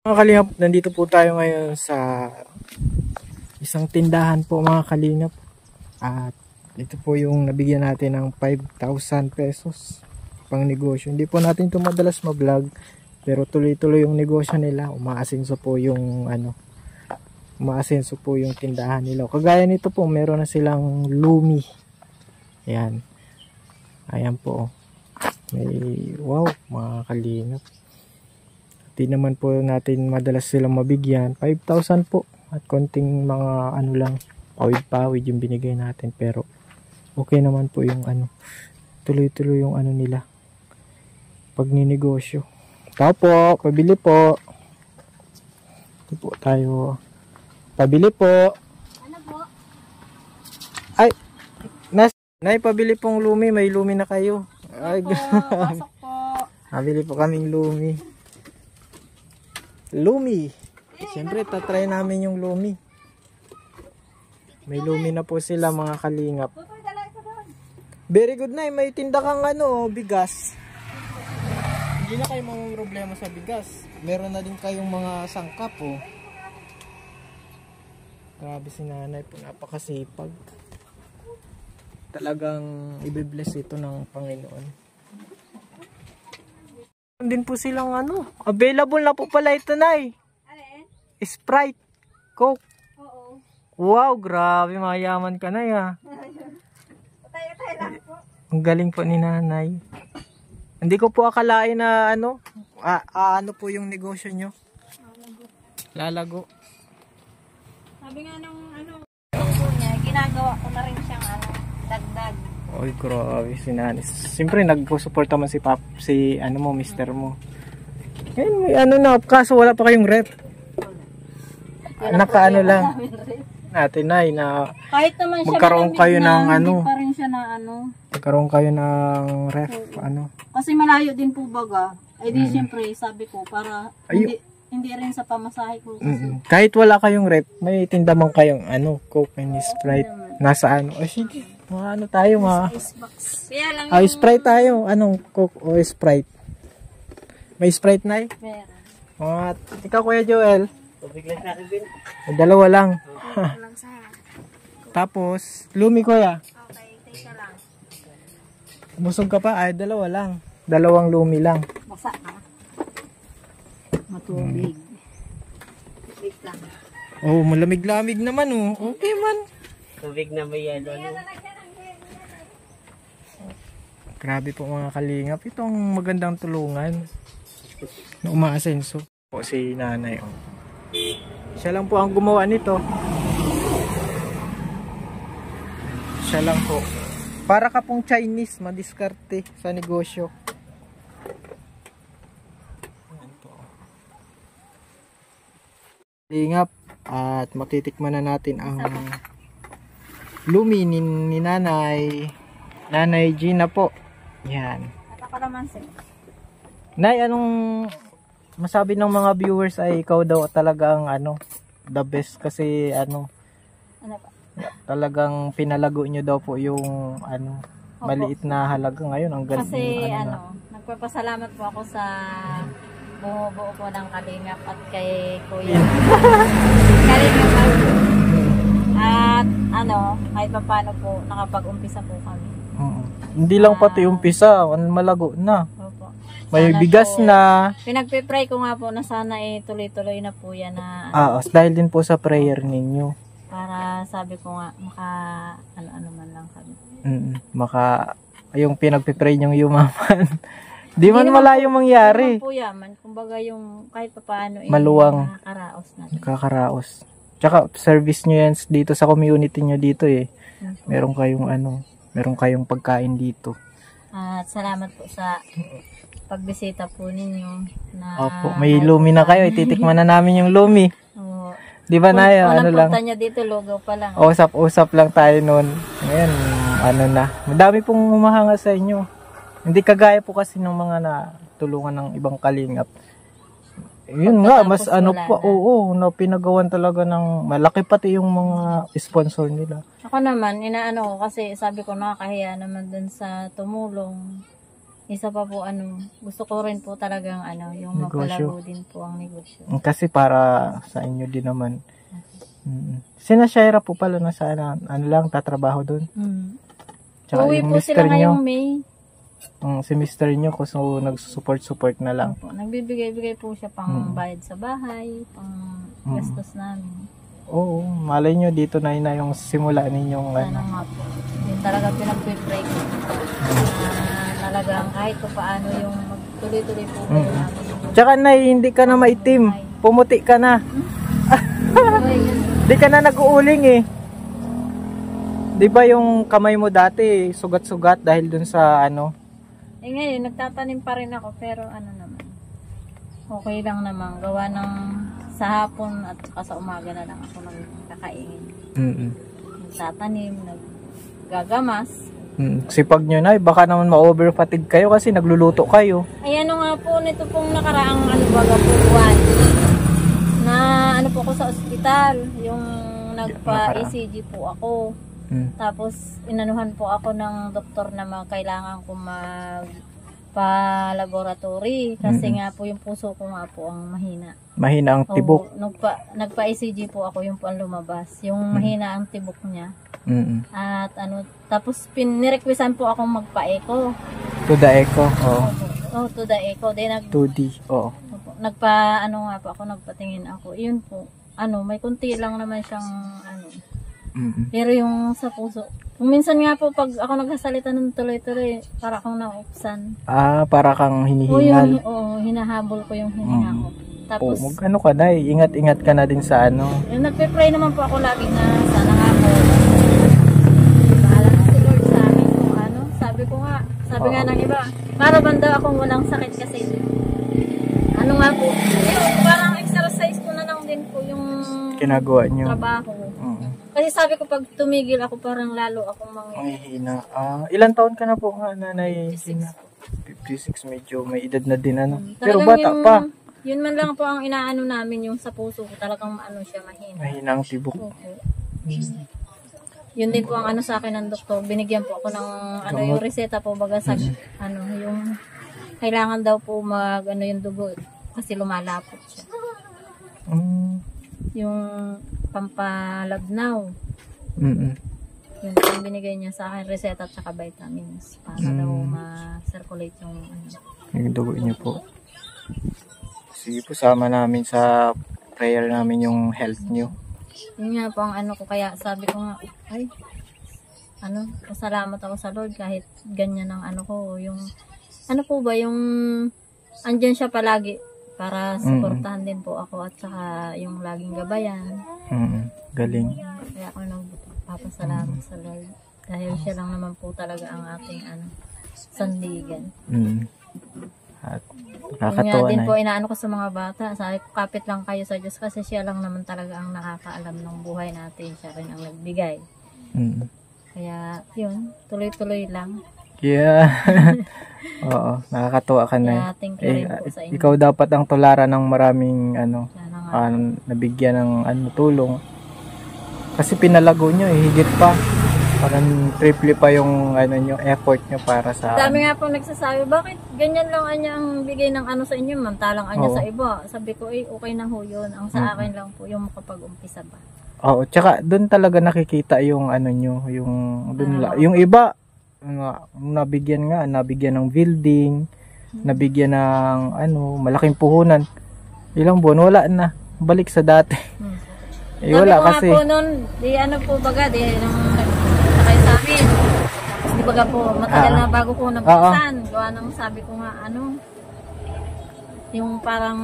Mga kalingap, nandito po tayo ngayon sa isang tindahan po mga kalingap. At ito po yung nabigyan natin ng 5,000 pesos pang negosyo. Hindi po natin ito madalas ma-vlog, pero tuloy-tuloy yung negosyo nila. Umaasenso po yung tindahan nila. Kagaya nito po, meron na silang Lumi. Ayan. Ayan po. May wow mga kalingap. Di naman po natin madalas silang mabigyan. 5,000 po. At konting mga ano lang, pawid-pawid yung binigay natin. Pero okay naman po yung ano. Tuloy-tuloy yung ano nila. Pag ninegosyo. Tao po, pabili po. Ito po tayo. Pabili po. Ano po? Ay, Nay, pabili pong Lumi. May Lumi na kayo. Ay, Pasok po. pabili po kaming Lumi. Lumi. Siyempre, tatry namin yung Lumi. May Lumi na po sila mga kalingap. Very good na. May tinda kang ano, bigas. Hindi na kayo mga problema sa bigas. Meron na din kayong mga sangkap oh. Grabe si nanay po. Napakasipag. Talagang i-bless ito ng Panginoon. Din po silang ano. Available na po pala ito, Nay. Sprite, Coke. Oo. Wow, grabe, mayaman ka na ya. Patay lang po. Ang galing po ni nanay. Hindi ko po akalain na ano, ano po yung negosyo nyo. Lalago. Sabi nga nung ano, po niya, ginagawa ko na rin siyang ano, dagdag. Oy, grabe si nanay. Siyempre nagpo-support naman si ano mo, mister mo. Ngayon may ano na, kaso wala pa kayong rep. Nakaano lang natin Nay na kahit naman siya magkaroon kayo ng ano, pa rin siya na ano. Magkaroon kayo ng ref, ano. Kasi malayo din po baga. Ay di siyempre sabi ko para hindi rin sa pamasahe ko kasi. Kahit wala kayong ref, may tindaman kayong ano, Coke and Sprite. Nasa ano? Oh, sige. Ano tayo Kaya lang Sprite tayo. Anong Coke o Sprite? May Sprite na eh? meron. Ikaw Kuya Joel? Dalawa lang. Tapos, Lumi Kuya. Okay, teka lang. Busog ka pa? Ay, dalawa lang. Dalawang Lumi lang. Basa ka. Matubig. Wait lang. Oh, malamig-lamig naman oh. Okay man. Tubig na may yelo. Grabe po mga kalingap. Itong magandang tulungan na umaasenso po si nanay. Oh. Siya lang po ang gumawa nito. Siya lang po. Para ka pong Chinese, madiskarte sa negosyo. Kalingap. At matitikman na natin ang Lumi ni nanay. Nanay Gina po. Yan. At ako naman sir. Nay, anong masabi ng mga viewers ay ikaw daw talaga ang ano, the best kasi ano Pa? talagang pinalago nyo daw po yung ano, maliit na halaga ngayon. Ang galing. Kasi nagpapasalamat po ako sa bumubuo po ng Kalingap at kay Kuya. Kalingap at kahit pa paano po nakapag-umpisa po kami. Hindi lang pati umpisa, malago na. Opo. May Sana bigas po, na. Pinagpe-pray ko nga po na sana tuloy-tuloy na po yan na Dahil din po sa prayer ninyo. para sabi ko nga ano man lang kami. Yung pinagpe-pray nyong yumaman. Di man malayong mangyari. Hindi po yaman. Kumbaga yung kahit pa paano maluwang. nakakaraos na. Nakakaraos. Tsaka service nyo yan dito sa community nyo dito eh. Meron kayong pagkain dito. At salamat po sa pagbisita po ninyo. Opo, may Lumi na kayo. Ititikman na namin yung Lumi. Di ba na yun? Ano lang? Punta nyo dito, lugaw pa lang. Usap-usap lang tayo noon. Ngayon, na. Madami pong humahanga sa inyo. Hindi kagaya po kasi ng mga natulungan ng ibang kalingap. Yun nga, mas na pinagawan talaga ng malaki pati yung mga sponsor nila. Ako naman, ko kasi sabi ko nakakahiya naman dun sa tumulong. isa pa po gusto ko rin po talagang yung Negosyo. mapalago din po ang negosyo. Kasi para sa inyo din naman. Sina Shaira po pala nasa lang tatrabaho doon. Tsaka Uwi yung po mister sila nyo, ngayong May. si mister nyo so nagsusupport na lang. Opo, nagbibigay-bigay po siya pang bayad sa bahay, pang gastos namin. Oo, malay nyo dito na yung simula ninyong Sana nga po. Yun talaga pinag-pray ko. Talagang kahit pa paano yung magtuloy-tuloy po kayo namin. Tsaka hindi ka na maitim. Pumuti ka na. Di ka na nag-uuling eh. Di ba yung kamay mo dati sugat-sugat dahil dun sa Ngayon, nagtatanim pa rin ako pero naman. Okay lang naman. Gawa ng sa hapon at saka sa umaga na lang ako nagkakaingin. Nagtatanim, naggagamas. Sipag nyo na, baka naman ma-overfatigue kayo kasi nagluluto kayo. Ay nga po nito pong nakaraang baga po buwan. Na po ako sa ospital, yung nagpa-ECG po ako. Tapos inanuhan po ako ng doktor na kailangan ko magpa-laboratory kasi nga po yung puso ko nga po ang mahina. Mahina ang tibok. Nagpa-ECG po ako yung po ang lumabas. Yung mahina ang tibok niya. At tapos nirequestan po akong magpa-echo. To the echo. To the echo. Then 2D. Oo. nga po ako, nagpatingin ako. Yun po. May kunti lang naman siyang Pero yung sa puso, kung minsan nga po pag ako nagsasalita ng tuloy-tuloy, para akong naupsan. Para kang hinihingal. Hinahabol ko yung hininga ko. Tapos, ka na ingat-ingat ka na din sa yung nagpe-pray naman po ako lagi na sana nga po. Bahala na si Lord sa akin kung sabi nga ng iba, para banda akong walang sakit kasi nga po, parang exercise ko na lang din po yung ginagawa nyo. Trabaho. Kasi sabi ko pag tumigil ako parang lalo akong manghihina. Ilan taon ka na po nanay? 56. Medyo may edad na din Pero bata pa. Yun man lang po ang inaano namin yung sa puso ko. Talagang siya mahina. Mahina ang tibok. Yun din po ang sa akin ng doktor. Binigyan po ako ng yung reseta po baga sa yung kailangan daw po yung dugo kasi lumalapot siya. Yung pampalabnaw. Yun ang binigay niya sa akin, reseta at saka vitamins para daw ma-circulate yung dugo niyo po. Sige po, sama namin sa prayer namin yung health niyo. Yun nga po ang ko, kaya sabi ko nga, pasalamat ako sa Lord kahit ganyan ang ko, yung po ba, yung andyan siya palagi para suportahan din po ako at saka yung laging gabayan. Galing. Kaya ako nagpapasalamat sa Lord dahil siya lang naman po talaga ang ating sandigan. At nakakatuwa din po inaano ko sa mga bata, sabi ko kapit lang kayo sa Diyos kasi siya lang naman talaga ang nakakaalam ng buhay natin, siya rin ang nagbigay. Kaya yun, tuloy-tuloy lang. Yeah. Oo, nakakatuwa ka na. Thank you rin po sa inyo. Ikaw dapat ang tularan ng maraming nabigyan ng tulong. Kasi pinalago nyo higit pa. Parang triple pa yung effort nyo para sa dami nga po nagsasabi, bakit ganyan lang ang bigay ng sa inyo, mantalang sa iba. Sabi ko, okay na ho yun. Ang sa akin lang po, yung makapag-umpisa ba. Oo, tsaka doon talaga nakikita yung nyo, yung iba, nabigyan ng building, nabigyan ng malaking puhunan. Ilang buwan, wala na. Balik sa dati. Wala kasi. Sabi ko nga po nun, nung sakay sa amin. Di baga po, matagal na bago ko nabuksan. Gawa nang sabi ko nga, yung parang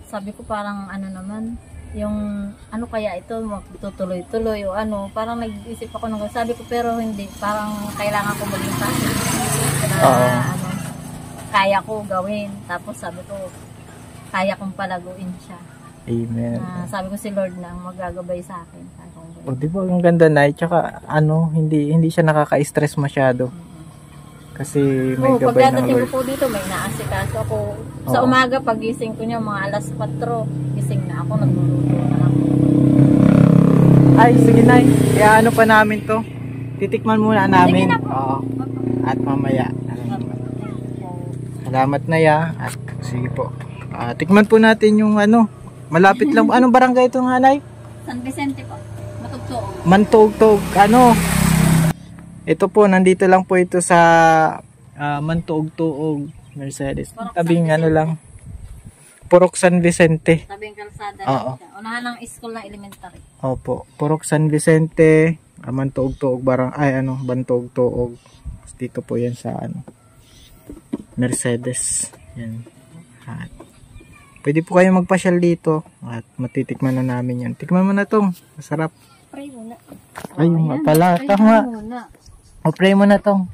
sabi ko parang naman, yung kaya ito, magtutuloy-tuloy o parang nag-isip ako nung sabi ko pero hindi, parang kailangan ko maging passion na kaya ko gawin. Tapos sabi ko, kaya kong palaguin siya. Amen. Sabi ko si Lord na ang magagabay sa akin. Di ba ang ganda na, tsaka hindi siya nakaka-stress masyado. Kasi may gabay ng Lord. Pagdating ko po dito, may naasikaso ako. Sa umaga, pagising ko niya, mga alas 4, gising na ako, nagluluto na ako. Ay, sige Nay. Kaya pa namin to. Titikman muna namin. Sige na po. At mamaya. Salamat na ya. At sige po. Tikman po natin yung ano. Malapit lang. Anong barangay ito, nanay? San Vicente po. Matugtog. Mantuog-tuog. Ano? Ito po, nandito lang po ito sa Mantuog-tuog, Mercedes. Purok Tabing San ano lang. Purok San Vicente. Tabing kalsada Oo. lang siya. Unahan ng school ng elementary. Opo. Purok San Vicente. Mantuog-tuog. Bantuog-tuog. Dito po yan sa ano. Mercedes. Yan. At pwede po kayo magpasyal dito at matitikman na namin yan. Tikman mo na tong. Masarap. Pray muna. Ay, yung pala. Tama. Muna. O, pray mo na tong.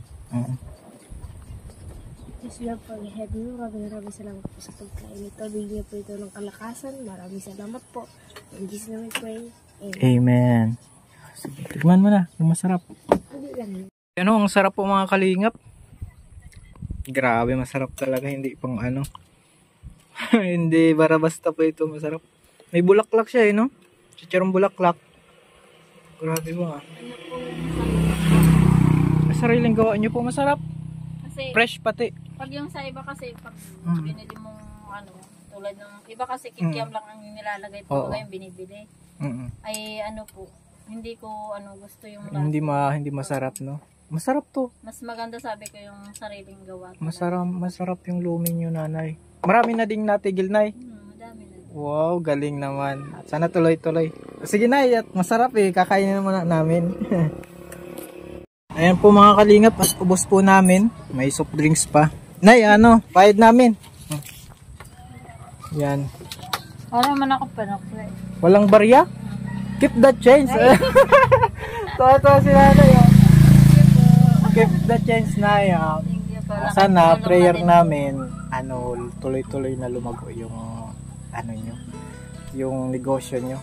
Diyos lang po ang heaven, maraming salamat po sa pagkain ito. Bigyan po ito ng kalakasan. Maraming salamat po. In Jesus name we pray. Amen. Amen. Sige, tikman mo na. Yung masarap. Hindi lang. Ano, ang sarap po mga kalingap. Grabe, masarap talaga. Hindi pang ano. Hindi bara-basta po ito. Masarap. May bulaklak siya no? Chicharong bulaklak. Grabe ba. Sariling gawa nyo po masarap. Kasi Fresh pati. pag yung sa iba kasi, pag binili mong ano, tulad ng iba kasi kikiam lang ang nilalagay po yung binibili. Ay ano po, hindi ko gusto yung lasa. Hindi masarap no. Masarap to. Mas maganda sabi ko yung sariling gawa. Masarap yung lumi nyo, nanay. Marami na ding natigil, nay. Madami na. Wow, galing naman. Sana tuloy-tuloy. Sige, nay, at masarap kakainin naman namin. Ayan po mga kalingap, at ubos po namin. May soft drinks pa. Nay, bayad namin. Yan. Wala man ako panakwe. Walang barya? Keep the change. Tawa-tawa si nanay. Keep the change, nay. Sana prayer namin tuloy-tuloy na lumago yung nyo, yung negosyo nyo.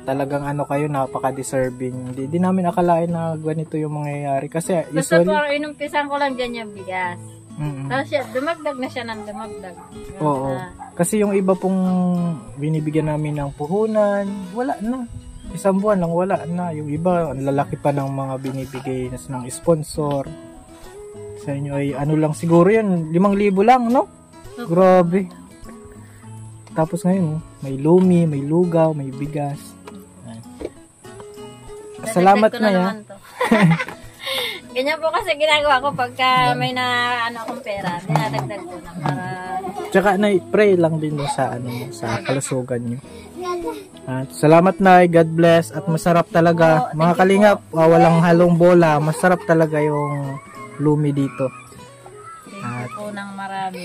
Talagang kayo napaka-deserving. Hindi namin akalain na ganito yung mangyayari kasi Basta usually po inumpisan ko lang dyan yung bigas. Tapos dumagdag na siya ng dumagdag. Oo. Kasi yung iba pong binibigyan namin ng puhunan, wala na. Isang buwan lang wala na. Yung iba, ang lalaki pa ng mga binibigay ng sponsor. Sa inyo ay lang siguro yan, 5,000 lang, no? Grabe. Tapos ngayon, may lumi, may lugaw, may bigas. Salamat na yan. Ganyan po kasi ginagawa ko pagka may akong pera, dinadagdag ko na para... Tsaka pray lang din sa sa kalusugan nyo. At salamat na, God bless at masarap talaga. Mga kalingap, walang halong bola, masarap talaga yung lumi dito. Thank you po ng marami.